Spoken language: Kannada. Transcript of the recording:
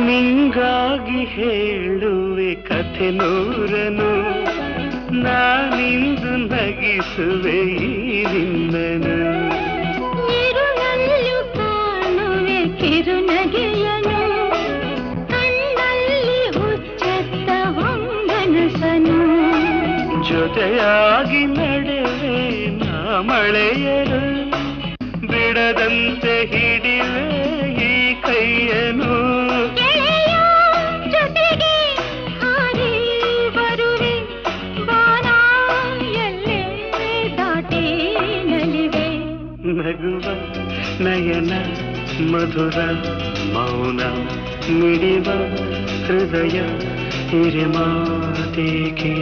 ನಿಂಗಾಗಿ ಹೇಳುವೆ ಕಥೆ ನೂರನು, ನಾನಿಂದು ನಗಿಸುವೆ ಈ ನಿನ್ನನು. ಇರುಳಲ್ಲೂ ಕಾಣುವೆ ಕಿರುನಗೆಯನು, ಕಣ್ಣಲ್ಲಿ ಹುಚ್ಚೆತ್ತ ಹೊಂಗನಸನು. ಜೊತೆಯಾಗಿ ನಡೆವೆ ನಾ ಮಳೆಯರು, ಬಿಡದಂತೆ ಹಿಡಿವೆ ಈ ಕೈಯನು. ಜೊತೆಗೆ ಹಾರಿ ಬರುವೆ ಬಾನ ಎಲ್ಲೇ ದಾಟಿ ನಲಿವೆ. ನಗುವ ನಯನ ಮಧುರ ಮೌನ ಮಿಡಿವ ಹೃದಯ ಹಿರಿಮಾತೇಕೆ.